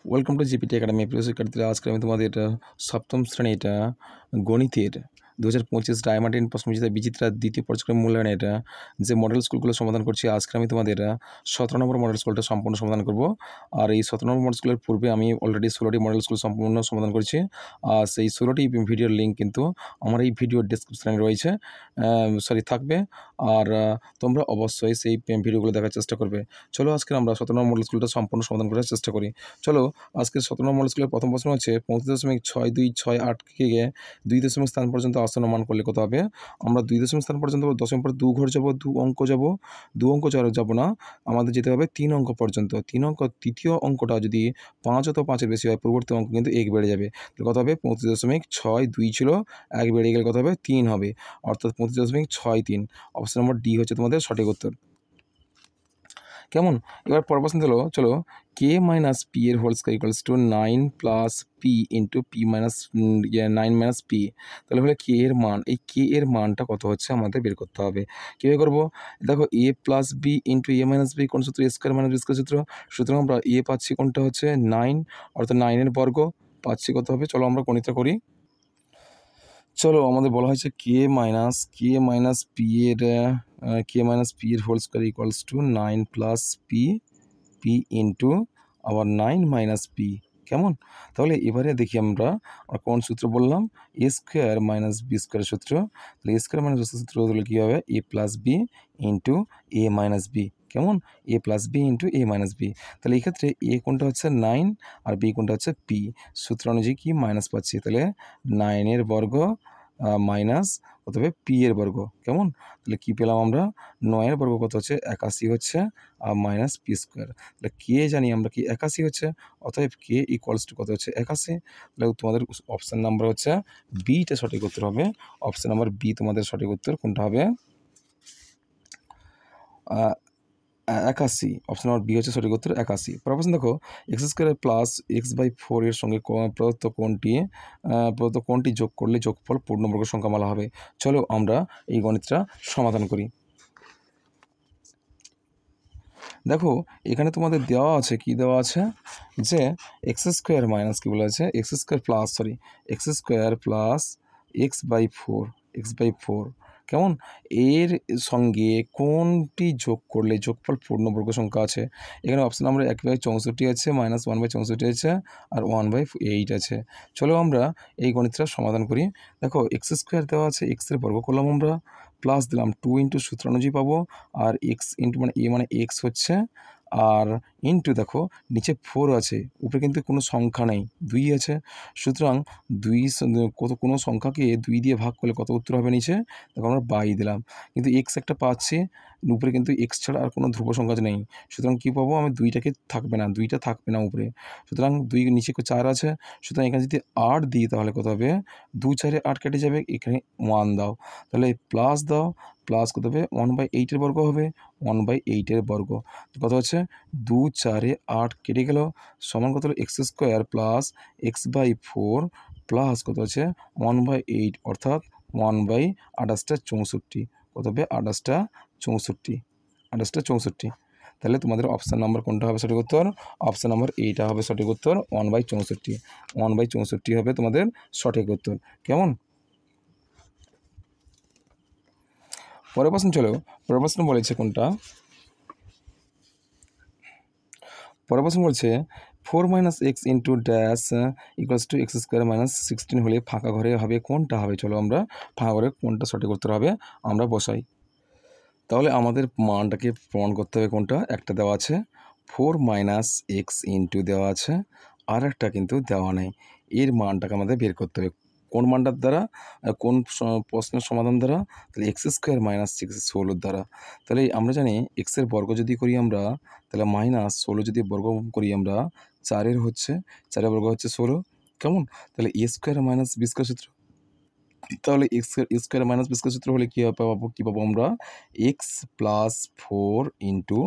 Welcome to GPT academy. প্রিয় শিক্ষার্থীরা, আজকে আমি তোমাদের সপ্তম শ্রেণী গণিতের 2025 ডায়মার্টিন প্রশ্নবিচিত্রা বিচিত্রা দ্বিতীয় পর্যায়ক্রম মূল্যায়নে যে মডেল স্কুলগুলো সমাধান করছি, আজকে আমি তোমাদের 17 নম্বর মডেল স্কুলটা সম্পূর্ণ সমাধান করব। আর এই 17 নম্বর মডেল স্কুলের পূর্বে আমি অলরেডি 16টি মডেল স্কুল সম্পূর্ণ সমাধান করেছি। আর সেই 16টি ভিডিওর লিঙ্ক কিন্তু আমার এই ভিডিওর ডেসক্রিপশানে রয়েছে, থাকবে। আর তোমরা অবশ্যই সেই ভিডিওগুলো দেখার চেষ্টা করবে। চলো আজকে আমরা 17 নম্বর মডেল স্কুলটা সম্পূর্ণ সমাধান করার চেষ্টা করি। চলো, আজকে 17 নম্বর মডেল স্কুলের প্রথম প্রশ্ন হচ্ছে 35.6268 2 দশমিক স্থান পর্যন্ত আসন্ন মান করলে কত হবে। আমরা 2 দশমিক স্থান পর্যন্ত দশমিক পর 2 ঘর যাবো, 2 অঙ্ক যাবো, 2 অঙ্ক যাবো না, আমাদের যেতে হবে 3 অঙ্ক পর্যন্ত। 3 অঙ্ক, তৃতীয় অঙ্কটা যদি 5 অথবা 5-এর বেশি হয়, পূর্ববর্তী অঙ্ক কিন্তু 1 বেড়ে যাবে। তাহলে কত হবে? 35.62 ছিল, 1 বেড়ে গেলে কত হবে? 3 হবে, অর্থাৎ 35.63। অপশন নম্বর ডি হচ্ছে তোমাদের সঠিক উত্তর। কেমন? এবার পরের প্রশ্ন হলো, চলো, কে মাইনাস পি এর whole square equals to 9 plus p into p minus 9 minus p. তাহলে হলে কে এর মান, এই কে এর মানটা কত হচ্ছে আমাদের বের করতে হবে। কীভাবে করবো? দেখো, এ প্লাস বি ইন্টু এ মাইনাস বি কোন সূত্র? এ স্কোয়ার মাইনাস বি স্কোয়ার সূত্র। সুতরাং আমরা এ পাচ্ছি কোনটা হচ্ছে 9, অর্থাৎ 9-এর বর্গ পাচ্ছি কত হবে। চলো আমরা গণিতটা করি। চলো, আমাদের বলা হয়েছে কে মাইনাস পি এর whole square equals to 9 plus p into আবার 9 মাইনাস পি। কেমন? তাহলে এবারে দেখি আমরা কোন সূত্র বললাম? এ স্কোয়ার মাইনাস বি স্কোয়ার সূত্র। তাহলে এ স্কোয়ার মাইনাস বি স্কোয়ার সূত্র হলে কী হবে? এ প্লাস বি ইন্টু এ মাইনাস বি। কেমন? এ প্লাস বি ইন্টু এ মাইনাস বি। তাহলে এক্ষেত্রে এ কোনটা হচ্ছে 9 আর বি কোনটা হচ্ছে পি। সূত্র অনুযায়ী কি মাইনাস পাচ্ছি, তাহলে 9-এর বর্গ মাইনাস কত হবে? পি এর বর্গ। কেমন? তাহলে কী পেলাম আমরা? 9-এর বর্গ কত হচ্ছে? 81 হচ্ছে, আর মাইনাস পি স্কোয়ার। তাহলে কে জানি আমরা কি 81 হচ্ছে, অতএব কে ইকুয়ালস টু কত হচ্ছে? 81। তাহলে তোমাদের অপশান নাম্বার হচ্ছে বিটা সঠিক উত্তর হবে। অপশান নাম্বার বি তোমাদের সঠিক উত্তর কোনটা হবে? 81। অপশন নম্বর বি হচ্ছে সঠিক উত্তর, 81। পরের প্রশ্ন দেখো, এক্স স্কোয়ার প্লাস x/4 এর সঙ্গে প্রদত্ত কোণটি যোগ করলে যোগফল পূর্ণবর্গ সংখ্যামালা হবে। চলো আমরা এই গণিতটা সমাধান করি। দেখো, এখানে তোমাদের দেওয়া আছে, কি দেওয়া আছে, যে এক্স স্কোয়ার মাইনাস কি বলা আছে, এক্স স্কোয়ার প্লাস x/4 কেমন, এর সঙ্গে কোনটি যোগ করলে যোগফল পূর্ণবর্গ সংখ্যা আছে। এখানে অপশান নাম্বার 1/64 আছে, মাইনাস 1/64 আছে, আর 1/8 আছে। চলো আমরা এই গণিতটা সমাধান করি। দেখো, এক্স স্কোয়ার দেওয়া আছে, এক্সের বর্গ করলাম আমরা, প্লাস দিলাম 2 ইন্টু সূত্র অনুযায়ী পাবো, আর এক্স ইন্টু মানে এক্স হচ্ছে, আর ইন্টু দেখো নিচে 4 আছে, উপরে কিন্তু কোনো সংখ্যা নেই, 2 আছে। সুতরাং কোনো সংখ্যাকে 2 দিয়ে ভাগ করলে কত উত্তর হবে নিচে? দেখো আমরা 22 দিলাম, কিন্তু এক্স একটা পাচ্ছি, উপরে কিন্তু এক্স ছাড়া আর কোনো ধ্রুব সংখ্যা নেই। সুতরাং কী পাবো? আমি 2টা থাকবে না উপরে। সুতরাং 2 নিচে 4 আছে, সুতরাং এখানে যদি 8 দিই তাহলে কত হবে? 2 4-এ 8 কেটে যাবে, এখানে 1 দাও, তাহলে প্লাস দাও, প্লাস কত হবে? 1/8-এর বর্গ হবে, 1/8-এর বর্গ কত হচ্ছে? 2 4-এ 8 কেটে গেল, সমান কত হলো? X square plus x/4 plus কত আছে? 1/8, অর্থাৎ 1/28 কত হবে? 28 তাহলে তোমাদের অপশান নাম্বার কোনটা হবে সঠিক উত্তর? অপশান নাম্বার এইটা হবে সঠিক উত্তর, 1/64 হবে তোমাদের সঠিক উত্তর। কেমন? পরের প্রশ্ন চলো, পরের প্রশ্ন বলেছে কোনটা? পরের প্রশ্ন বলছে 4 minus x into dash equals to x square minus 16 হলে ফাঁকা ঘরে হবে কোনটা হবে। চলো আমরা ফাঁকা ঘরে কোনটা সঠিক উত্তর হবে আমরা বসাই। তাহলে আমাদের মানটাকে প্রমাণ করতে হবে কোনটা। একটা দেওয়া আছে 4 মাইনাস এক্স ইন্টু দেওয়া আছে, আর একটা কিন্তু দেওয়া নেই। এর মানটাকে আমাদের বের করতে হবে কোন মানটার দ্বারা, কোন প্রশ্নের সমাধান দ্বারা? তাহলে এক্স স্কোয়ার মাইনাস 16 দ্বারা। তাহলে আমরা জানি এক্সের বর্গ যদি করি আমরা, তাহলে মাইনাস 16 যদি বর্গ করি আমরা, 4-এর বর্গ হচ্ছে 16। কেমন? তাহলে এ স্কোয়ার মাইনাস বি স্কোয়ার সূত্র। তাহলে এ স্কোয়ার মাইনাস বি স্কোয়ার সূত্র হলে কী পাবো আমরা? X plus 4 into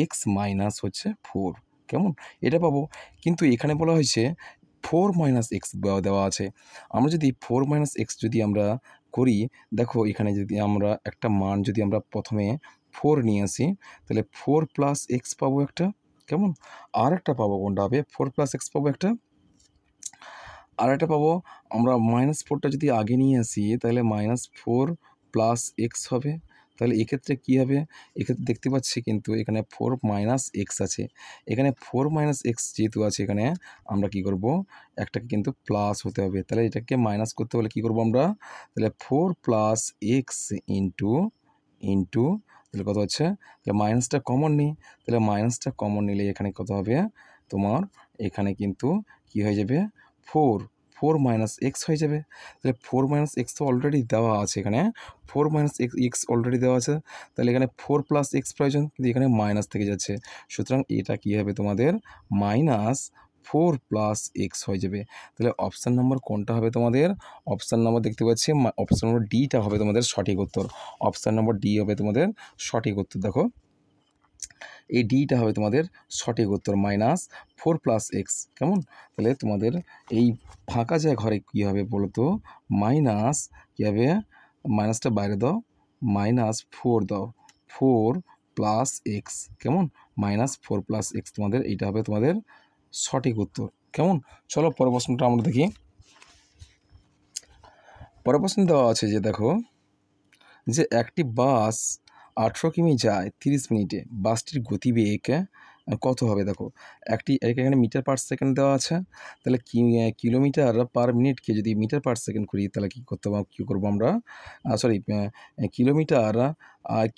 x minus হচ্ছে 4। কেমন? এটা পাবো, কিন্তু এখানে বলা হয়েছে 4 মাইনাস এক্স দেওয়া আছে। আমরা যদি 4 মাইনাস এক্স যদি আমরা করি, দেখো এখানে যদি আমরা একটা মান যদি আমরা প্রথমে 4 নিয়ে আসি, তাহলে 4 প্লাস এক্স পাবো একটা, কেমন? আর একটা পাবো, কোনটা হবে 4 + x পাবো একটা। আর একটা পাবো আমরা -4টা যদি আগে নিয়ে আসি তাহলে -4 + x হবে। তাহলে এক্ষেত্রে কী হবে? এক্ষেত্রে দেখতে পাচ্ছি কিন্তু এখানে 4 - x আছে। এখানে 4 - x যেহেতু আছে এখানে আমরা কী করব? একটাকে কিন্তু প্লাস হতে হবে। তাহলে এটাকে মাইনাস করতে হলে কী করব আমরা? তাহলে 4 + x ইন্টু তাহলে কত হচ্ছে? তাহলে মাইনাসটা কমন নিই। তাহলে মাইনাসটা কমন নিলে এখানে কত হবে? তোমার এখানে কিন্তু কী হয়ে যাবে? 4 - x হয়ে যাবে। তাহলে 4 - x তো অলরেডি দেওয়া আছে এখানে। 4 - x অলরেডি দেওয়া আছে। তাহলে এখানে 4 + x প্রয়োজন, কিন্তু এখানে মাইনাস থেকে যাচ্ছে। সুতরাং এটা কী হবে তোমাদের? -4 + x হয়ে যাবে। তাহলে অপশান নম্বর কোনটা হবে তোমাদের? অপশান নম্বর দেখতে পাচ্ছি অপশান নম্বর ডিটা হবে তোমাদের সঠিক উত্তর। অপশান নম্বর ডি হবে তোমাদের সঠিক উত্তর। দেখো, এই ডিটা হবে তোমাদের সঠিক উত্তর, -4 + x। কেমন? তাহলে তোমাদের এই ফাঁকা ঘরে কী হবে বলো তো? মাইনাস কী হবে? মাইনাসটা বাইরে দাও, -4 দাও, 4 + x। কেমন? -4 + x তোমাদের এইটা হবে তোমাদের সঠিক উত্তর। কেমন? চলো পরের প্রশ্নটা আমরা দেখি। পরের প্রশ্ন দেওয়া আছে যে দেখো, যে একটি বাস 18 কিমি যায় 30 মিনিটে, বাসটির গতিবেগ কত হবে? দেখো, এখানে মিটার পার সেকেন্ড দেওয়া আছে। তাহলে কিলোমিটার পার মিনিটকে যদি মিটার পার সেকেন্ড করি তাহলে কী করবো আমরা? সরি,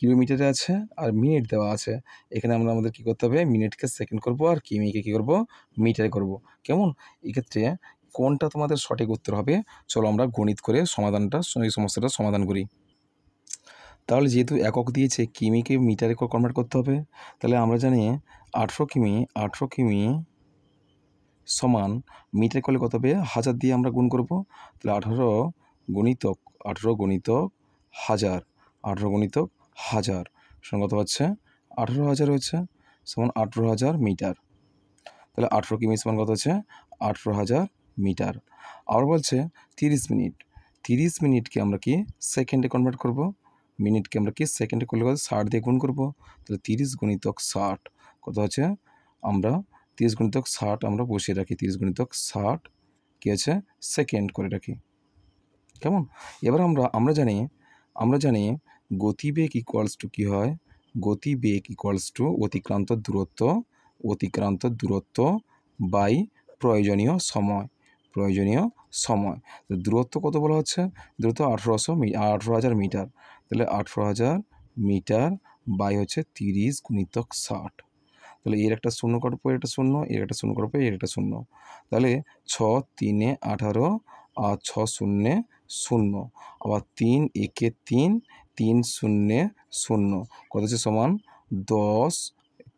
কিলোমিটারে আছে আর মিনিট দেওয়া আছে। এখানে আমাদের কী করতে হবে? মিনিটকে সেকেন্ড করব আর কিমিকে কী করব? মিটারে করব। কেমন? এক্ষেত্রে কোনটা তোমাদের সঠিক উত্তর হবে? চলো আমরা গণিত করে এই সমস্যাটা সমাধান করি। তাহলে যেহেতু একক দিয়েছে, কিমিকে মিটারে কনভার্ট করতে হবে। তাহলে আমরা জানি 18 কিমি সমান মিটারে করলে কত হবে? 1000 দিয়ে আমরা গুণ করব। তাহলে 18 গুণিতক 1000, 18 গুণিতক 1000 সমান কত হচ্ছে? 18,000 হচ্ছে, সমান 18,000 মিটার। তাহলে 18 কিমি সমান কত হচ্ছে? 18,000 মিটার। আবার বলছে 30 মিনিট। 30 মিনিটকে আমরা কি সেকেন্ডে কনভার্ট করব। মিনিটকে আমরা কি সেকেন্ডে করলে 60 দিয়ে গুণ করব। তাহলে 30 গুণিতক 60 কত হচ্ছে? আমরা 30 গুণিতক 60 আমরা বসিয়ে রাখি। 30 গুণিতক 60 কী আছে? সেকেন্ড করে রাখি। কেমন? এবার আমরা জানি গতিবেগ ইকুয়ালস টু কী হয়? গতিবেগ ইকুয়ালস টু অতিক্রান্ত দূরত্ব বাই প্রয়োজনীয় সময়। তো দূরত্ব কত বলা হচ্ছে? দূরত্ব 18,000 মিটার। তাহলে 18,000 মিটার বাই হচ্ছে 30 গুণিতক 60। তাহলে এর একটা শূন্য কাটবো, এর একটা শূন্য, এর একটা শূন্য কাটবো, এর একটা শূন্য। তাহলে 6 × 3 = 18 আর 6 × 0 = 0। আবার 3 × 1 = 3, 3 × 0 = 0। কত হচ্ছে? সমান 10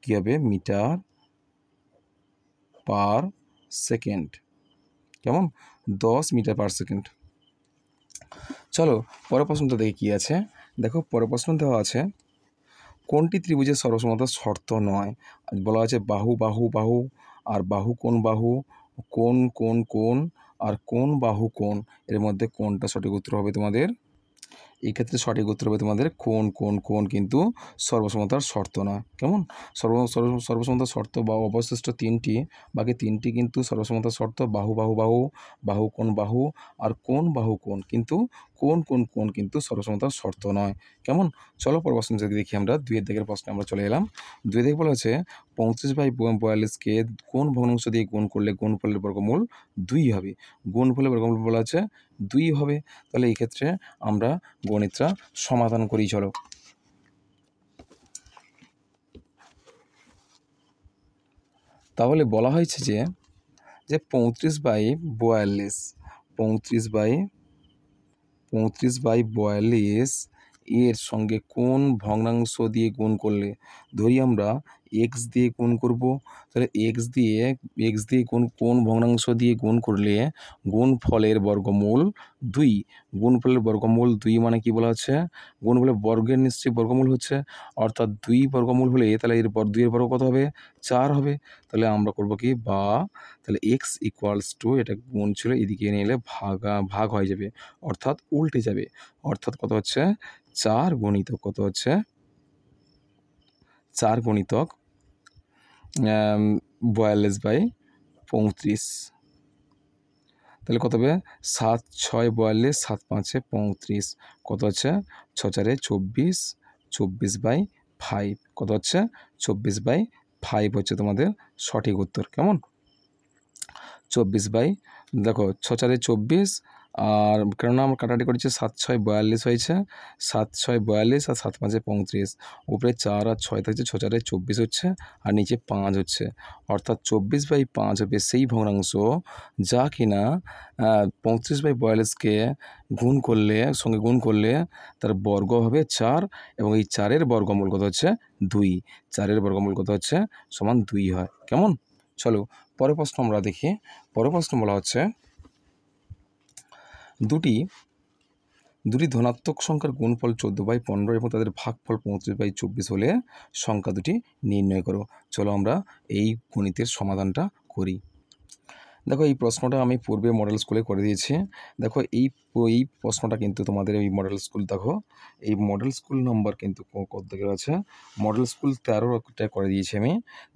কী হবে? Metre per second. কেমন? 10 মিটার পার সেকেন্ড। চলো পরের প্রশ্নটা দেখি কী আছে। দেখো, পরের প্রশ্ন দেওয়া আছে, কোনটি ত্রিভুজের সর্বসমতার শর্ত নয়? বলা আছে বাহু বাহু বাহু আর বাহু কোণ বাহু, কোণ কোণ কোণ আর কোণ বাহু কোণ। এর মধ্যে কোনটা সঠিক উত্তর হবে তোমাদের? এই ক্ষেত্রে সঠিক উত্তর হবে তোমাদের কোণ কিন্তু সর্বসমতার শর্ত নয়। কেমন? সর্বসমতার শর্ত বা অবশিষ্ট বাকি তিনটি কিন্তু সর্বসমতার শর্ত, বাহু বাহু বাহু, বাহু কোণ বাহু আর কোণ বাহু কোণ। কিন্তু কোণ কিন্তু সর্বসমতার শর্ত নয়। কেমন? চলো পরের প্রশ্ন যদি দেখি আমরা 2 দিকের প্রশ্নে আমরা চলে এলাম। 2 দিকে বলা হচ্ছে 35/42কে কোন ভগ্নাংশ দিয়ে গুণ করলে গুণফলের বর্গমূল 2 হবে? গুণফলের বর্গমূল বলা আছে 2 হবে। তাহলে এই ক্ষেত্রে আমরা গণিতটা সমাধান করি। চলো, তাহলে বলা হয়েছে যে 35/42 এর সঙ্গে কোন ভগ্নাংশ দিয়ে গুণ করলে, ধরি আমরা এক্স দিয়ে গুণ করব। তাহলে এক্স দিয়ে কোন ভগ্নাংশ দিয়ে গুণ করলে গুণফলের বর্গমূল 2। গুণফলের বর্গমূল 2 মানে কি বলা হচ্ছে? গুণফলের বর্গের নিশ্চয়ই বর্গমূল হচ্ছে, অর্থাৎ 2 বর্গমূল হলে তাহলে এর 2 এর বর্গ কত হবে? 4 হবে। তাহলে আমরা করব কি, তাহলে এক্স ইকুয়ালস টু, এটা গুণ ছিল, এদিকে নিলে ভাগ হয়ে যাবে, অর্থাৎ উল্টে যাবে। অর্থাৎ কত হচ্ছে? 4 গুণিতক কত হচ্ছে? 4 গুণিতক 42/35, তাহলে কত হবে 7 6 42, 7 5 35, কত হচ্ছে 6 4 24, 24/5, কত হচ্ছে 24/5 হচ্ছে তোমাদের সঠিক উত্তর। কেমন 24 দেখো 6 4 24, আর কেননা আমরা কাটাকাটি করেছি 7 6 42 হয়েছে, 7 6 42 আর 7 5 35, উপরে 4 আর 6 থাকছে, 6 4 24 হচ্ছে, আর নিচে 5 হচ্ছে, অর্থাৎ 24/5 হবে সেই ভগ্নাংশ যা কিনা 35/42কে সঙ্গে গুণ করলে তার বর্গ হবে 4, এবং এই 4-এর বর্গমূল কত হচ্ছে 2, 4-এর বর্গমূল কত হচ্ছে সমান 2 হয়। কেমন, চলো পরের প্রশ্ন আমরা দেখি। পরের প্রশ্ন বলা হচ্ছে দুটি ধনাত্মক সংখ্যার গুণফল 14/15 এবং তাদের ভাগফল 35/24 হলে সংখ্যা দুটি নির্ণয় করো। চলো আমরা এই গণিতের সমাধানটা করি। দেখো এই প্রশ্নটা আমি পূর্বে মডেল স্কুলে করে দিয়েছি। দেখো এই প্রশ্নটা কিন্তু তোমাদের এই মডেল স্কুল, দেখো এই মডেল স্কুল নম্বর কিন্তু কত দিকে আছে, মডেল স্কুল 13টা করে দিয়েছি আমি।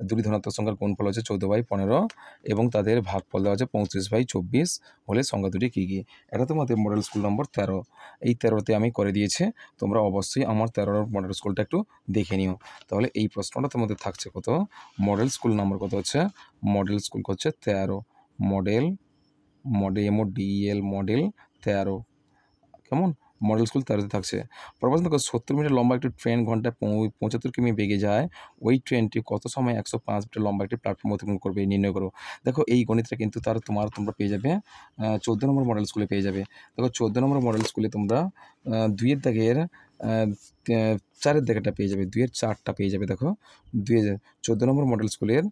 দুটি ধনাত্মক সংখ্যার গুণফল হচ্ছে 14/15 এবং তাদের ভাগফল দেওয়া আছে 35/24 হলে সংখ্যা দুটি কী কী। এটা তোমাদের মডেল স্কুল নম্বর 13, এই 13তে আমি করে দিয়েছি। তোমরা অবশ্যই আমার 13 মডেল স্কুলটা একটু দেখে নিও। তাহলে এই প্রশ্নটা তোমাদের থাকছে কত, মডেল স্কুল নম্বর কত হচ্ছে, মডেল স্কুল হচ্ছে 13, মডেল MODEL মডেল 13। কেমন, মডেল স্কুল 13তে থাকছে। প্রশ্ন দেখো 70 মিটার লম্বা একটি ট্রেন ঘন্টায় 75 কিমি বেগে যায়, ওই ট্রেনটি কত সময় 105 মিটার লম্বা একটি প্ল্যাটফর্ম অতিক্রম করবে, নির্ণয় করো। দেখো এই গণিতটা কিন্তু তোমরা পেয়ে যাবে 14 নম্বর মডেল স্কুলে পেয়ে যাবে। দেখো 14 নম্বর মডেল স্কুলে তোমরা 2-এর দাগের 4-এর দাগেরটা পেয়ে যাবে, 2-এর 4টা পেয়ে যাবে। দেখো 14 নম্বর মডেল স্কুলের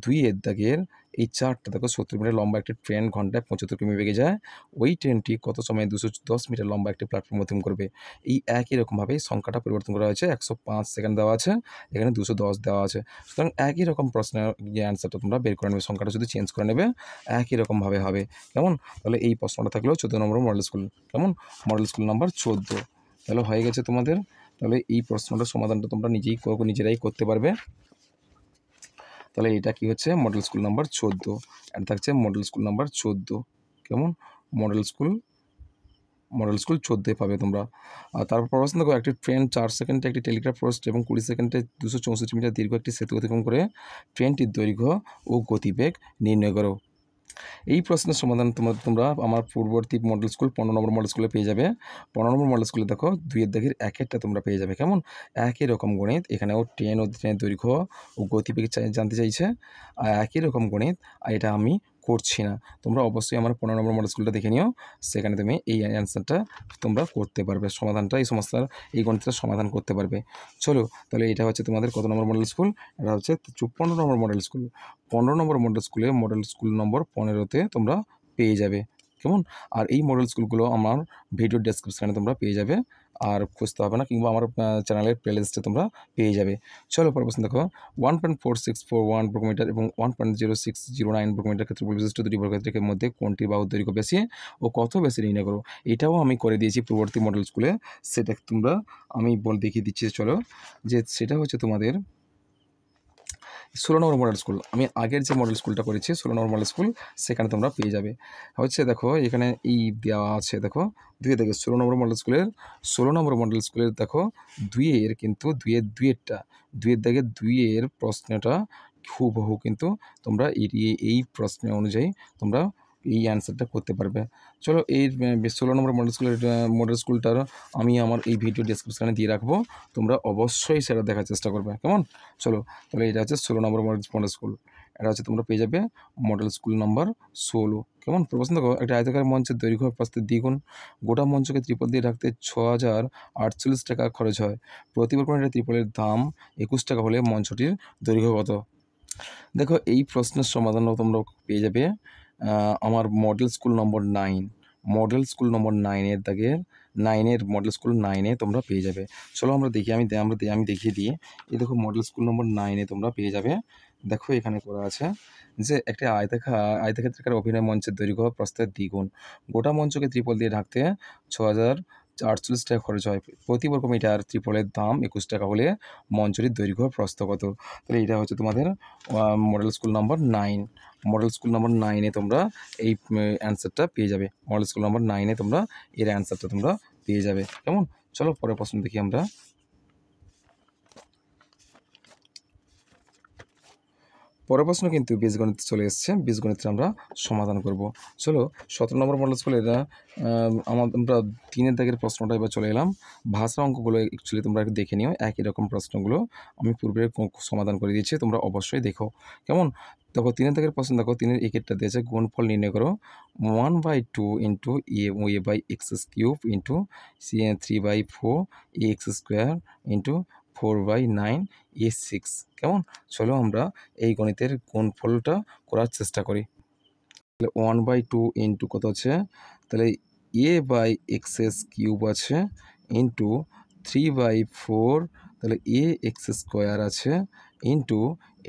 2-এর দাগের এই 4টা দেখো, 70 মিটার লম্বা একটি ট্রেন ঘন্টায় 75 কিমি বেগে যায়, ওই ট্রেনটি কত সময়ে 210 মিটার লম্বা একটি প্ল্যাটফর্ম অতিক্রম করবে। এই একই রকমভাবে সংখ্যাটা পরিবর্তন করা হয়েছে, 105 সেকেন্ড দেওয়া আছে, এখানে 210 দেওয়া আছে। সুতরাং একই রকম প্রশ্নের অ্যান্সারটা তোমরা বের করে নেবে, সংখ্যাটা শুধু চেঞ্জ করে নেবে, একই রকমভাবে হবে। কেমন, তাহলে এই প্রশ্নটা থাকলেও 14 নম্বর মডেল স্কুল। কেমন, মডেল স্কুল নাম্বার 14। তাহলে হয়ে গেছে তোমাদের। তাহলে এই প্রশ্নটার সমাধানটা তোমরা নিজেরাই করতে পারবে। তাহলে এটা কি হচ্ছে, মডেল স্কুল নাম্বার 14, এটা থাকছে মডেল স্কুল নাম্বার 14। কেমন, মডেল স্কুল 14 পাবে তোমরা। আর তারপর প্রশ্ন দেখো, একটি ট্রেন 4 সেকেন্ডে একটি টেলিগ্রাফ পোস্ট এবং 20 সেকেন্ডে 264 মিটার দীর্ঘ একটি সেতু অতিক্রম করে, ট্রেনটির দৈর্ঘ্য ও গতিবেগ নির্ণয় করো। এই প্রশ্নের সমাধান তোমরা আমার পূর্ববর্তী মডেল স্কুল 15 নম্বর মডেল স্কুলে পেয়ে যাবে। 15 নম্বর মডেল স্কুলে দেখো 2-এর দাগের 1-এরটা তোমরা পেয়ে যাবে। কেমন, একই রকম গণিত, এখানেও ট্রেনের দৈর্ঘ্য ও গতিবেগ জানতে চাইছে, আর একই রকম গণিত, আর এটা আমি করছি না। তোমরা অবশ্যই আমার 15 নম্বর মডেল স্কুলটা দেখে নিও, সেখানে তুমি এই অ্যান্সারটা তোমরা করতে পারবে, সমাধানটা এই সমস্যার এই গণিতটার সমাধান করতে পারবে। চলো তাহলে এটা হচ্ছে তোমাদের কত নম্বর মডেল স্কুল, এটা হচ্ছে 15 নম্বর মডেল স্কুল। 15 নম্বর মডেল স্কুলে মডেল স্কুল নম্বর 15তে তোমরা পেয়ে যাবে। কেমন, আর এই মডেল স্কুলগুলো আমার ভিডিও ডেসক্রিপশানে তোমরা পেয়ে যাবে, আর খুঁজতে হবে না, কিংবা আমার চ্যানেলের প্লেলিস্টে তোমরা পেয়ে যাবে। চলো পরের প্রশ্ন দেখো, 1.4641 বর্গমিটার এবং 1.0609 বর্গমিটার ক্ষেত্রে বিশিষ্ট দুটি বর্গক্ষেত্রের মধ্যে কোনটির বাহুর দৈর্ঘ্য বেশি ও কত বেশি নির্ণয় করো। এটাও আমি করে দিয়েছি পূর্ববর্তী মডেল স্কুলে, সেটা তোমরা আমি দেখিয়ে দিচ্ছি। চলো, যে সেটা হচ্ছে তোমাদের 16 নম্বর মডেল স্কুল। আমি আগের যে মডেল স্কুলটা করেছি 16 নম্বর মডেল স্কুল, সেখানে তোমরা পেয়ে যাবে। হচ্ছে দেখো এখানে এই দেওয়া আছে, দেখো 2 থেকে 16 নম্বর মডেল স্কুলের দেখো 2-এর কিন্তু 2-এর দাগে 2-এর প্রশ্নটা হুবহু কিন্তু তোমরা এই প্রশ্নের অনুযায়ী তোমরা এই অ্যান্সারটা করতে পারবে। চলো এই 16 নম্বর মডেল স্কুলটার আমি আমার এই ভিডিও ডেসক্রিপশানে দিয়ে রাখবো, তোমরা অবশ্যই সেটা দেখার চেষ্টা করবে। কেমন, চলো তাহলে এটা হচ্ছে 16 নম্বর মডেল স্কুল, এটা হচ্ছে তোমরা পেয়ে যাবে মডেল স্কুল নাম্বার 16। কেমন, প্রশ্ন দেখো, একটা আয়তাকার মঞ্চের দৈর্ঘ্য প্রস্থের দ্বিগুণ, গোটা মঞ্চকে ত্রিপল দিয়ে রাখতে 6048 টাকা খরচ হয়, প্রতি বর্গ মিটার ত্রিপলের দাম 21 টাকা হলে মঞ্চটির দৈর্ঘ্য কত। দেখো এই প্রশ্নের সমাধানও তোমরা পেয়ে যাবে আমার মডেল স্কুল নম্বর 9, এর দাগের 9-এর মডেল স্কুল 9-এ তোমরা পেয়ে যাবে। চলো আমরা দেখি, আমি দেখিয়ে দিই। এই দেখো মডেল স্কুল নম্বর 9-এ তোমরা পেয়ে যাবে। দেখো এখানে করা আছে যে একটি আয়তক্ষেত্রাকার অভিনয় মঞ্চের দৈর্ঘ্য প্রস্থের দ্বিগুণ, গোটা মঞ্চকে ত্রিপল দিয়ে ঢাকতে 48 টাকা খরচ হয়। প্রতি বর্গ মিটার ত্রিপলের দাম 21 টাকা হলে মঞ্চটির দৈর্ঘ্য প্রস্থ কত? তাহলে এটা হচ্ছে তোমাদের model school number 9। Model school number 9-এ তোমরা এই অ্যান্সারটা পেয়ে যাবে। মডেল স্কুল নাম্বার 9-এ তোমরা এর অ্যান্সারটা তোমরা পেয়ে যাবে। কেমন? চলো পরের প্রশ্ন দেখি আমরা। পরের প্রশ্ন কিন্তু বীজগণিত চলে এসছে। বীজগণিতটা আমরা সমাধান করব। চলো 17 নম্বর মডেল স্কুলের আমরা 3-এর দাগের প্রশ্নটা এবার চলে এলাম। ভাষা অঙ্কগুলো অ্যাকচুয়ালি তোমরা একটু দেখে নিও। একই রকম প্রশ্নগুলো আমি পূর্বে সমাধান করে দিয়েছি, তোমরা অবশ্যই দেখো। কেমন? দেখো 3-এর দাগের প্রশ্ন দেখো, 3-এর একেরটা দিয়েছে গুণফল নির্ণয় করো 1/2 into a by x cube into 3/4 x square into 4/9 A6। কেমন? চলো আমরা এই গণিতের গুণফলটা করার চেষ্টা করি। তাহলে 1/2 ইন্টু কত আছে? তাহলে এ বাই এক্স কিউব আছে ইন্টু 3/4, তাহলে এ এক্স স্কোয়ার আছে ইন্টু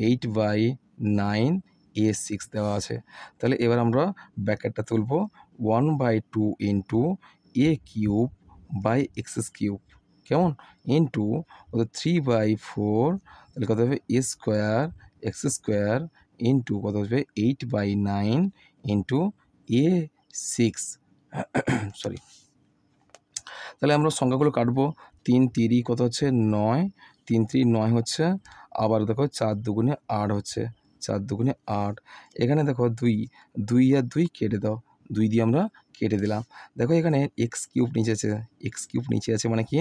8/9 A6 দেওয়া আছে। তাহলে এবার আমরা ব্র্যাকেটটা তুলব 1/2 into a cube by x cube, কেমন, ইন্টু কত 3/4, তাহলে কত হবে a square x square into কত হবে 8/9 ইন্টু A6 সরি। তাহলে আমরা সংখ্যাগুলো কাটবো। 3 3 কত হচ্ছে 9, 3 3 9 হচ্ছে। আবার দেখো 4 দুগুণে 8 হচ্ছে, 4 দুগুণে 8। এখানে দেখো 2 2 আর 2 কেটে দাও, 2 দিয়ে আমরা কেটে দিলাম। দেখো এখানে এক্স কিউব নিচে আছে, এক্স কিউব নিচে আছে মানে কি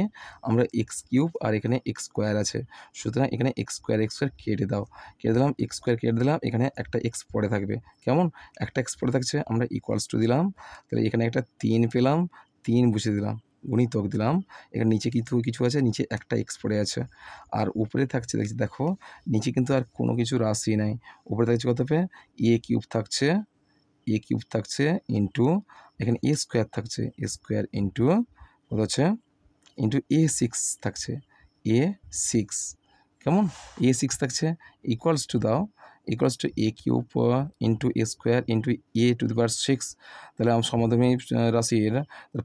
আমরা এক্স কিউব আর এখানে এক্স স্কোয়ার আছে, সুতরাং এখানে এক্স স্কোয়ার কেটে দাও। কেটে দিলাম, এক্স স্কোয়ার কেটে দিলাম, এখানে একটা এক্স পড়ে থাকবে। কেমন? একটা এক্স পড়ে থাকছে, আমরা ইকুয়ালস টু দিলাম। তাহলে এখানে একটা 3 পেলাম, 3 বসিয়ে দিলাম, গুণিতক দিলাম। এখানে নিচে কিছু আছে, নিচে একটা এক্স পড়ে আছে। আর উপরে থাকছে দেখো নিচে কিন্তু আর কোনো কিছু রাশি নাই। উপরে থাকছে কত হবে এ কিউব থাকছে, এ কিউব থাকছে ইন্টু এখানে এ স্কোয়ার থাকছে, এ স্কোয়ার ইন্টু কত হচ্ছে ইন্টু A6 থাকছে, A6। কেমন? A6 থাকছে, ইকুয়ালস টু দাও, equals to A cube into A square into A⁶। তাহলে আমরা সমাধানী রাশির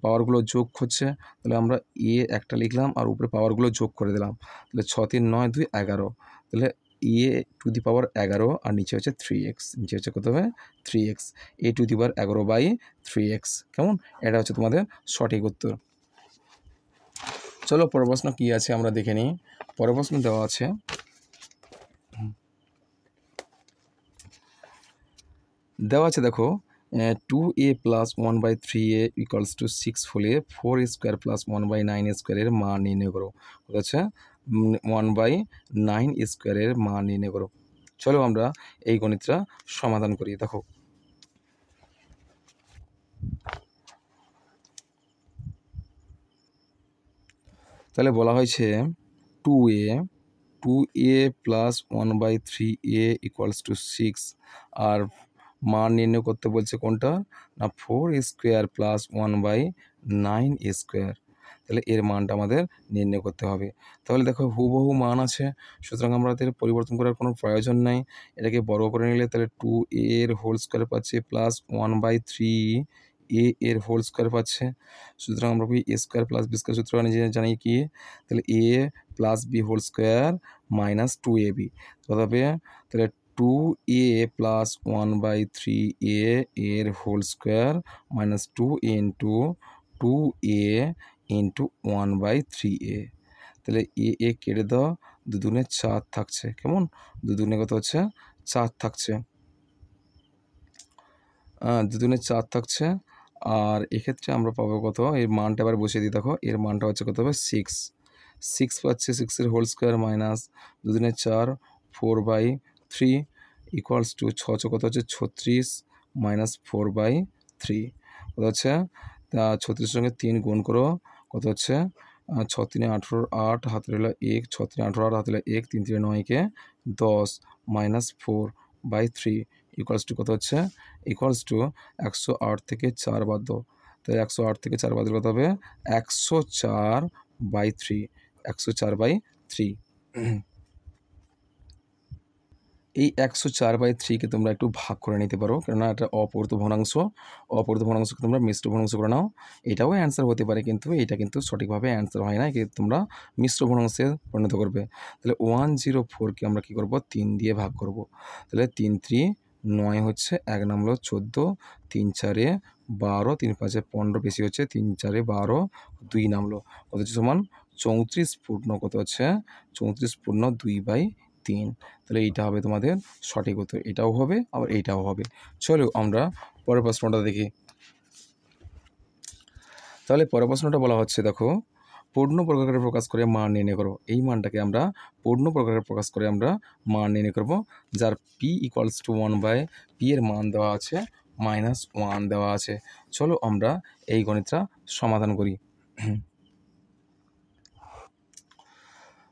পাওয়ারগুলো যোগ হচ্ছে। তাহলে আমরা এ একটা লিখলাম আর উপরে পাওয়ারগুলো যোগ করে দিলাম। তাহলে 6 3 9 2 11। তাহলে A⁻11 আর নিচে হচ্ছে 3x, নিচে হচ্ছে কত হবে 3x, A⁻11/3x। কেমন? এটা হচ্ছে তোমাদের সঠিক উত্তর। চলো পরের প্রশ্ন কী আছে আমরা দেখে নিই। পরের প্রশ্ন দেওয়া আছে দেখো 2a + 1/3a = 6 হলে 4a² + 1/9a² এর মান নির্ণয় করো। হচ্ছে 1/9a² এর মান নির্ণয় করো। চলো আমরা এই গণিতটা সমাধান করি। দেখো তাহলে বলা হয়েছে 2a + 1/3a = 6 আর মান নির্ণয় করতে বলছে কোনটা না 4a² + 1/9a²। তাহলে এর মানটা আমাদের নির্ণয় করতে হবে। তাহলে দেখো হুবহু মান আছে, সুতরাং আমাদের পরিবর্তন করার কোনো প্রয়োজন নাই। এটাকে বর্গ করে নিলে তাহলে 2a এর হোল স্কোয়ার পাচ্ছে প্লাস 1/3a এর হোল স্কোয়ার পাচ্ছে। সুতরাং আমরা কি a² + b² সূত্র জানি কি, তাহলে a + b whole square minus 2ab কত হবে, তাহলে 2a + 1/3a এর whole square minus 2a into 2a into 1/3a। তাহলে এ কেটে দাও, 2 দুগুণে 4 থাকছে। কেমন? 2 দুগুণে কত হচ্ছে 4 থাকছে, 2 দুগুণে 4 থাকছে। আর এক্ষেত্রে আমরা পাবো কত, এর মানটা এবার বসিয়ে দিই। দেখো এর মানটা হচ্ছে কত হবে 6 পাচ্ছে, 6 এর হোল স্কোয়ার মাইনাস 2 দুগুণে 4 4/3 ইকুয়ালস টু 6 কত হচ্ছে 36 মাইনাস 4/3 কত হচ্ছে 36-এর সঙ্গে 3 গুণ করো, কত হচ্ছে 6 3 18 8 হাতে রইল 1, 6 3 18 8 হাতে রইল 1, 3 3 9 কে 10 মাইনাস 4/3 ইকুয়ালস টু কত হচ্ছে ইকুয়ালস টু 108 থেকে 4 বাদ দাও। তাই 108 থেকে 4 বাদ দিলে কত হবে 104/3, 104/3। এই 104/3 তোমরা একটু ভাগ করে নিতে পারো, কেননা এটা অপূর্ত ভগ্নাংশকে তোমরা মিশ্র ভগ্নাংশ করে নাও। এটাও অ্যান্সার হতে পারে, কিন্তু এটা কিন্তু সঠিকভাবে অ্যান্সার হয় না, তোমরা মিশ্র ভগ্নাংশে পরিণত করবে। তাহলে 104কে আমরা কী করব, 3 দিয়ে ভাগ করব। তাহলে 3 3 9 হচ্ছে, 1 নামলো 14, 3 4 12, 3 5 15 বেশি হচ্ছে, 3 4 12, 2 নামলো কত হচ্ছে সমান 34 পূর্ণ কত হচ্ছে 34 পূর্ণ 2/3। তাহলে এইটা হবে তোমাদের সঠিক উত্তর, এটাও হবে আবার এইটাও হবে। চলো আমরা পরের প্রশ্নটা দেখি। তাহলে পরের প্রশ্নটা বলা হচ্ছে, দেখো পূর্ণ বর্গাকারে প্রকাশ করে মান নির্ণয় করো। এই মানটাকে আমরা পূর্ণ বর্গাকারে প্রকাশ করে আমরা মান নির্ণয় করব, যার p = 1/p এর মান দেওয়া আছে -1 দেওয়া আছে। চলো আমরা এই গণিতটা সমাধান করি।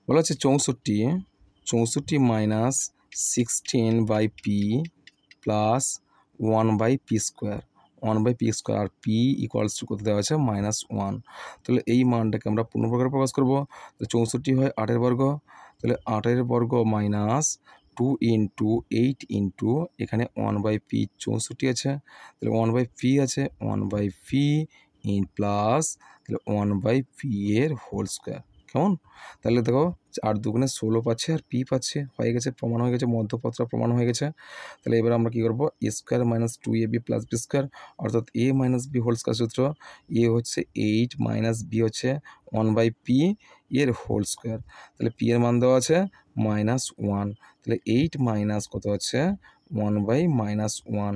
বলা হচ্ছে 64 minus 16/p plus 1/p², 1/p² আর p = কত দেওয়া আছে -1। তাহলে এই মানটাকে আমরা পূর্ণ প্রকারে প্রকাশ করবো। তাহলে 64 হয় 8 বর্গ, তাহলে 8 বর্গ মাইনাস 2 × 8 ইন্টু এখানে 1/p 64 আছে, তাহলে 1/p আছে, 1/p প্লাস তাহলে 1/p এর হোল স্কোয়ার। কেমন? তাহলে দেখো 8 দুগুণে 16 পাচ্ছে আর p পাচ্ছে, হয়ে গেছে, প্রমাণ হয়ে গেছে, মধ্যপথটা প্রমাণ হয়ে গেছে। তাহলে এবার আমরা কী করবো, a² - 2ab + b², অর্থাৎ a - b হোল স্কোয়ার সূত্র। a হচ্ছে 8 - b হচ্ছে 1/p এর হোল স্কোয়ার। তাহলে p এর মান দেওয়া আছে -1, তাহলে 8 মাইনাস কত হচ্ছে 1/-1,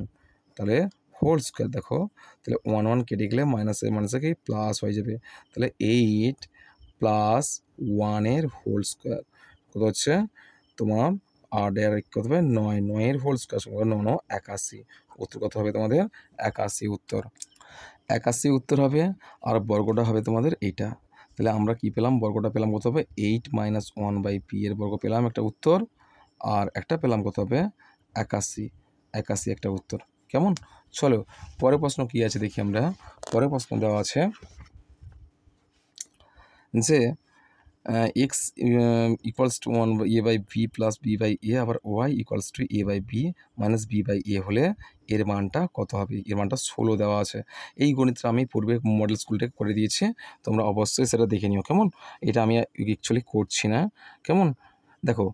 তাহলে হোল স্কোয়ার। দেখো তাহলে 1 1 কেটে গেলে মাইনাসে মাইনাসে কি প্লাস হয়ে যাবে, তাহলে 8 + 1 এর হোল স্কোয়ার কত হচ্ছে তোমার 8 এর কত হবে 9, 9 এর হোল স্কোয়ার সমান 9 9 81। উত্তর কত হবে তোমাদের 81 উত্তর, 81 উত্তর হবে। আর বর্গটা হবে তোমাদের এইটা। তাহলে আমরা কি পেলাম, বর্গটা পেলাম কত হবে 8 - 1/p এর বর্গ পেলাম একটা উত্তর, আর একটা পেলাম কত হবে 81 একটা উত্তর। কেমন? চলো পরের প্রশ্ন কি আছে দেখি আমরা। পরের প্রশ্ন দেওয়া আছে যে x = 1a/b + b/a, আবার y = a/b - b/a হলে এর মানটা কত হবে? এর মানটা 16 দেওয়া আছে। এই গণিতটা আমি পূর্বে মডেল স্কুল থেকে করে দিয়েছি, তোমরা অবশ্যই সেটা দেখে নিও। কেমন? এটা আমি অ্যাকচুয়ালি করছি না। কেমন? দেখো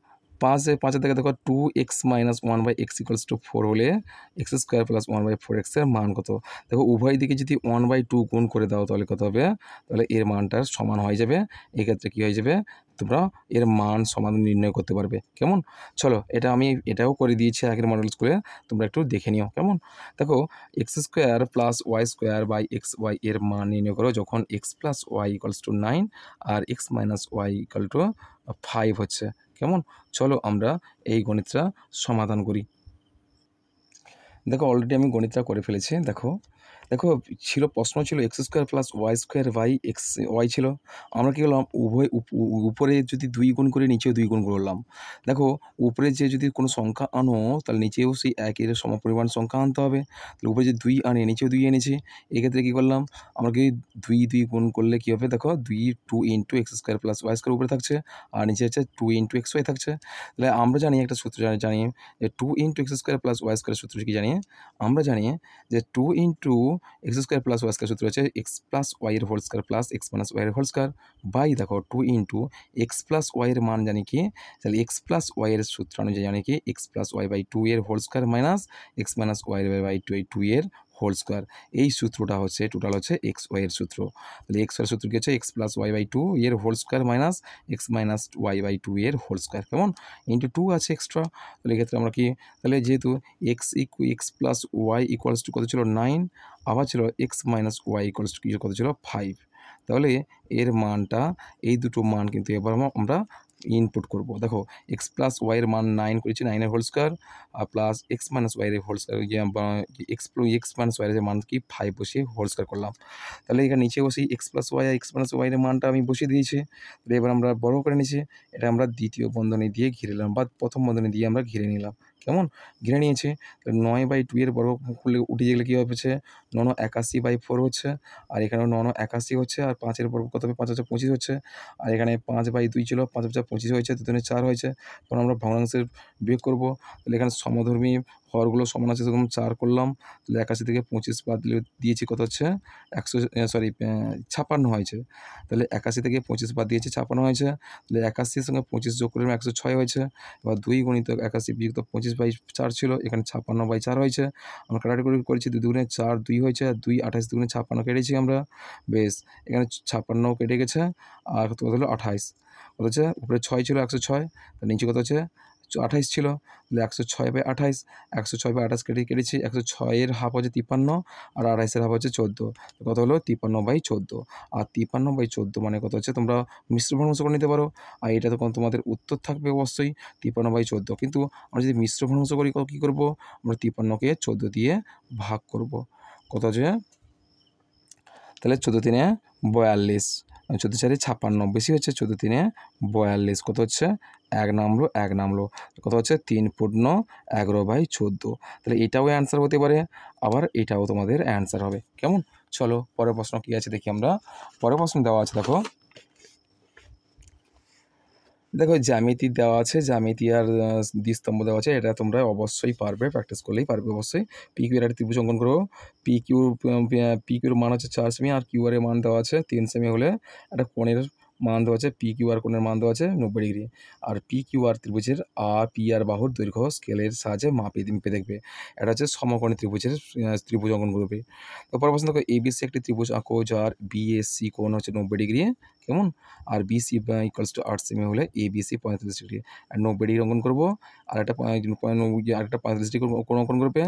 5 থেকে দেখো 2x - 1/x = 4 হলে x² + 1/4x এর মান কত? দেখো উভয় দিকে যদি 1/2 গুণ করে দাও তাহলে কত হবে? তাহলে এর মানটা সমান হয়ে যাবে। এক্ষেত্রে কী হয়ে যাবে, তোমরা এর মান সমান নির্ণয় করতে পারবে। কেমন? চলো এটা আমি এটাও করে দিয়েছি আগের মডেল স্কুলে, তোমরা একটু দেখে নিও। কেমন? দেখো x² + y² এর মান নির্ণয় করো যখন x + y = 9 আর x - y = 5 হচ্ছে। কেমন? চলো আমরা এই গণিতটা সমাধান করি। দেখো অলরেডি আমি গণিতটা করে ফেলেছি। দেখো ছিল, প্রশ্ন ছিল x² + y² ছিল। আমরা কী করলাম, উভয় উপরে যদি 2 গুণ করে নিচেও 2 গুণ করলাম। দেখো উপরে যে যদি কোনো সংখ্যা আনো তাহলে নিচেও সেই একই সমপরিমাণ সংখ্যা আনতে হবে। তাহলে উপরে যে 2 আনি নিচেও 2 এনেছি। এক্ষেত্রে কী করলাম, আমরা কি 2 2 গুণ করলে কী হবে, দেখো 2 × x² + y² উপরে থাকছে আর নিচে হচ্ছে 2 × xy থাকছে। তাহলে আমরা জানি একটা সূত্র জানি যে 2 × x² + y² সূত্র কি জানি, আমরা জানি যে 2 × x² + y² সূত্র হচ্ছে x + y এর whole square plus x - y এর হোল স্কোয়ার বাই, দেখো 2 × x + y এর মান জানি কি, তাহলে x + y এর সূত্র অনুযায়ী জানি কি x + y/2 এর whole square minus x - y/2 এর হোল স্কোয়ার। এই সূত্রটা হচ্ছে টোটাল হচ্ছে xy এর সূত্র। তাহলে xy এর সূত্র কি হচ্ছে x + y/2 এর whole square minus x - y/2 এর হোল স্কোয়ার। কেমন? ইন্টু 2 আছে এক্সট্রা। তাহলে এক্ষেত্রে আমরা কি, তাহলে যেহেতু x + y = কত ছিল 9, আবার ছিল x - y = কত ছিল 5। তাহলে এর মানটা, এই দুটো মান কিন্তু এবার আমরা ইনপুট করব। দেখো x + y এর মান 9 করেছি, 9 এর হোল স্কোয়ার আর প্লাস x - y এর হোল স্কোয়ার, x - y এর মান কি 5 বসিয়ে হোল স্কোয়ার করলাম। তাহলে এখানে নিচে বসি x + y আর x - y এর মানটা আমি বসিয়ে দিয়েছি। তাহলে এবার আমরা বড় করে নিচ্ছি, এটা আমরা দ্বিতীয় বন্ধনী দিয়ে ঘিরে নিলাম বা প্রথম বন্ধনী দিয়ে আমরা ঘিরে নিলাম। কেমন ঘিরে নিয়েছি। তাহলে 9/2 এর বর্গ করলে উঠে গেলে কী হচ্ছে 9 81/4 হচ্ছে, আর এখানেও 9 81 হচ্ছে, আর 5-এর বর্গ কত হবে 5×5 = 25 হচ্ছে, আর এখানে 5/2 ছিল 5×25 হয়েছে, 2 4 হয়েছে। তখন আমরা ভগ্নাংশের বিয়োগ করবো। তাহলে এখানে সমধর্মী হরগুলো সমান আছে, সেরকম 4 করলাম। তাহলে 81 থেকে 25 বাদ দিলে দিয়েছি কত হচ্ছে 56 হয়েছে। তাহলে 81 থেকে 25 বাদ দিয়েছি 56 হয়েছে। তাহলে 81-র সঙ্গে 25 যোগ করলে 106 হয়েছে। এবার 2 × 81 বিয়োগ 25/4 ছিল, এখানে 56/4 হয়েছে। আমরা কাটাকাটি করেছি, 2 দুগুণে 4, 2 হয়েছে, আর 2 28 দুগুণে 56 কেটেছি আমরা। বেশ, এখানে 56 কেটে গেছে, আর কত হলো 28। কত হচ্ছে উপরে 6 ছিল 106, তার নিচে কত হচ্ছে 28 ছিল। তাহলে 106/28, 106/28 কেটেছি। 106-এর হাফ হচ্ছে 53, আর 28-এর হাফ হচ্ছে 14। কত হলো 53/14। আর 53/14 মানে কত হচ্ছে তোমরা মিশ্র ভগ্নাংশ করে নিতে পারো। আর এটা তখন তোমাদের উত্তর থাকবে অবশ্যই 53/14। কিন্তু আমরা যদি মিশ্র ভগ্নাংশ করি কী করবো, আমরা 53-কে 14 দিয়ে ভাগ করব। কত হচ্ছে তাহলে 14×3 = 42, 14×4 = 56, বেশি হচ্ছে 14×3 = 42। কত হচ্ছে 1 নামলো। কত হচ্ছে 3×11/14। তাহলে এটাও অ্যান্সার হতে পারে, আবার এটাও তোমাদের অ্যান্সার হবে। কেমন? চলো পরের প্রশ্ন কী আছে দেখি আমরা। পরের প্রশ্ন দেওয়া আছে দেখো জ্যামিতি দেওয়া আছে, জ্যামিতি আর দ্বিস্তম্ভ দেওয়া আছে। এটা তোমরা অবশ্যই পারবে, প্র্যাকটিস করলেই পারবে অবশ্যই। পি কিউ এর একটা ত্রিভুজ অঙ্কন করো। পি কিউর মান হচ্ছে 4 সেমি, আর কিউ আর এর মান দেওয়া আছে 3 সেমি হলে একটা কোণের মান দেওয়া আছে, পি কিউ আর কোণের মান দেওয়া আছে 90 ডিগ্রি। আর পি কিউ আর ত্রিভুজের পি আর বাহুর দৈর্ঘ্য স্কেলের সাহায্যে মেপে দেখবে। এটা হচ্ছে সমকোণী ত্রিভুজের ত্রিভুজ অঙ্কন করবে। তো পরের প্রশ্ন দেখো, এবিসি একটি ত্রিভুজ আঁকো যার বিএসসি কোণ হচ্ছে 90 ডিগ্রি। কেমন? আর বিসি = 8 সেমি হলে এবিসি 45 ডিগ্রি। আর 90 ডিগ্রি অঙ্কন করবো, আর একটা 45 ডিগ্রি কোণ অঙ্কন করবে।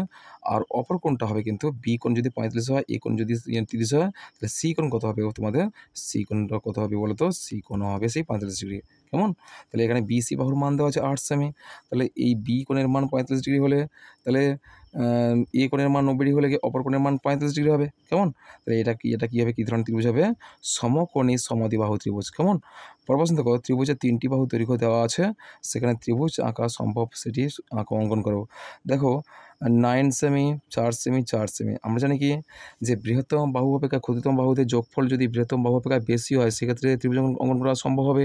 আর অপর কোণটা হবে কিন্তু বি কোণ যদি 45 হয়, এ কোণ যদি 30 হয়, তাহলে সি কোণ কত হবে তোমাদের? সি কোণটা কত হবে বলো তো? সি কোণ হবে সেই 45 ডিগ্রি। কেমন? তাহলে এখানে বিসি বাহুর মান দেওয়া আছে 8 সেমি। তাহলে এই বি কোণের মান 45 ডিগ্রি হলে, তাহলে এ কোণের মান 90 ডিগ্রি হলে কি অপর কোণের মান 45 ডিগ্রি হবে। কেমন? তাহলে এটা কি হবে, কী ধরনের ত্রিভুজ হবে? সমকোণী সমদ্বিবাহু ত্রিভুজ। কেমন? পরের প্রশ্ন দেখো, ত্রিভুজের 3টি বাহু দৈর্ঘ্য দেওয়া আছে, সেখানে ত্রিভুজ আঁকা সম্ভব, সেটি অঙ্কন করো। দেখো 9 সেমি, 4 সেমি, 4 সেমি। আমরা জানি কি যে বৃহত্তম বাহু অপেক্ষা ক্ষুদ্রতম বাহুদের যোগফল যদি বৃহত্তম বাহু অপেক্ষা বেশি হয়, সেক্ষেত্রে ত্রিভুজ অঙ্কন করা সম্ভব হবে।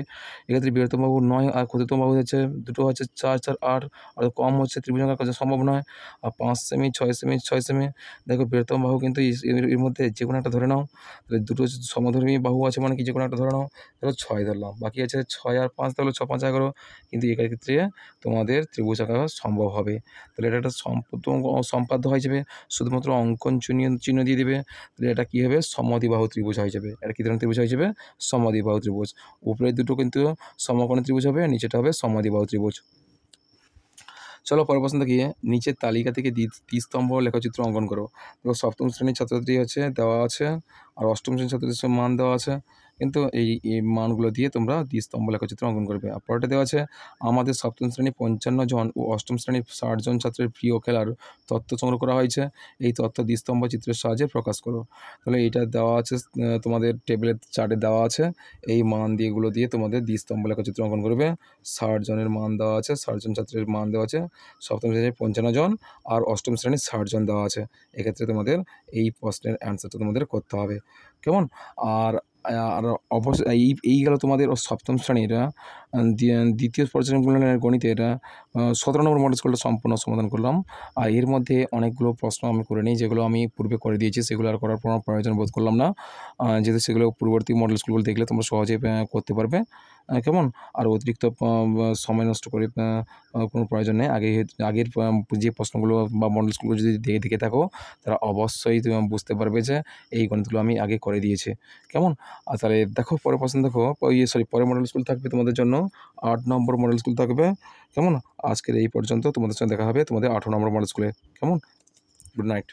এক্ষেত্রে বৃহত্তম বাহু 9 আর ক্ষুদ্রতম বাহু হচ্ছে দুটো হচ্ছে 4 4 8, আর কম হচ্ছে ত্রিভুজ অঙ্কন করা সম্ভব নয়। আর 5 সেমি, 6 সেমি, 6 সেমি। দেখো বৃহত্তম বাহু কিন্তু এর মধ্যে যে কোনো একটা ধরে নাও। তাহলে দুটো সমধর্মী বাহু আছে মানে কি যে কোনো একটা ধরে নাও। ধরো 6 ধরলাম, বাকি আছে 6 আর 5, তাহলে 6 5 11। কিন্তু এটার ক্ষেত্রে তোমাদের ত্রিভুজ আঁকা সম্ভব হবে। তাহলে এটা একটা সম্পাদ্য হয়ে যাবে, শুধুমাত্র অঙ্কন চিহ্ন দিয়ে দেবে। তাহলে এটা কী হবে? সমদ্বিবাহু ত্রিভুজ হয়ে যাবে। এটা কী ধরনের ত্রিভুজ হয়ে যাবে? সমদ্বিবাহু ত্রিভুজ। উপরের দুটো কিন্তু সমকোণী ত্রিভুজ হবে, আর নিচেটা হবে সমদ্বিবাহু ত্রিভুজ। চলো পরের প্রশ্ন দেখি, নিচের তালিকা থেকে দ্বিস্তম্ভ লেখচিত্র অঙ্কন করো। দেখো সপ্তম শ্রেণীর ছাত্রছাত্রী দেওয়া আছে, আর অষ্টম শ্রেণীর ছাত্রছাত্রীর মান দেওয়া আছে। কিন্তু এই মানগুলো দিয়ে তোমরা দ্বিস্তম্ভ লেখচিত্র অঙ্কন করবে। আর পরেরটা দেওয়া আছে, আমাদের সপ্তম শ্রেণী 55 জন ও অষ্টম শ্রেণীর 60 জন ছাত্রের প্রিয় খেলার তথ্য সংগ্রহ করা হয়েছে। এই তথ্য দ্বিস্তম্ভ চিত্রের সাহায্যে প্রকাশ করো। তাহলে এইটা দেওয়া আছে, তোমাদের টেবিলের চার্টে দেওয়া আছে। এই মান দিয়েগুলো দিয়ে তোমাদের দ্বিস্তম্ভ লেখচিত্র অঙ্কন করবে। 60 জনের মান দেওয়া আছে, 60 জন ছাত্রের মান দেওয়া আছে। সপ্তম শ্রেণীর 55 জন আর অষ্টম শ্রেণীর 60 জন দেওয়া আছে। এক্ষেত্রে তোমাদের এই প্রশ্নের অ্যান্সারটা তোমাদের করতে হবে। কেমন? আর আর অবশ্যই এই গেল তোমাদের সপ্তম শ্রেণীর দ্বিতীয় পর্যায়ের গণিতের 17 নম্বর মডেল স্কুলটা সম্পূর্ণ সমাধান করলাম। আর এর মধ্যে অনেকগুলো প্রশ্ন আমি করে নিই, যেগুলো আমি পূর্বে করে দিয়েছি, সেগুলো আর করার কোনো প্রয়োজন বোধ করলাম না। যেহেতু সেগুলো পূর্ববর্তী মডেল স্কুলগুলো দেখলে তোমরা সহজেই করতে পারবে। কেমন? আর অতিরিক্ত সময় নষ্ট করে কোনো প্রয়োজন নেই। আগের যে প্রশ্নগুলো বা মডেল স্কুলগুলো যদি দেখে থাকো, তারা অবশ্যই তুমি বুঝতে পারবে যে এই গণিতগুলো আমি আগে করে দিয়েছি। কেমন? আর তাহলে দেখো পরের প্রশ্ন দেখো, পরের মডেল স্কুল থাকবে তোমাদের জন্য 8 নম্বর মডেল স্কুল থাকবে। কেমন? আজকের এই পর্যন্ত, তোমাদের সঙ্গে দেখা হবে তোমাদের 18 নম্বর মডেল স্কুলে। কেমন? Good night.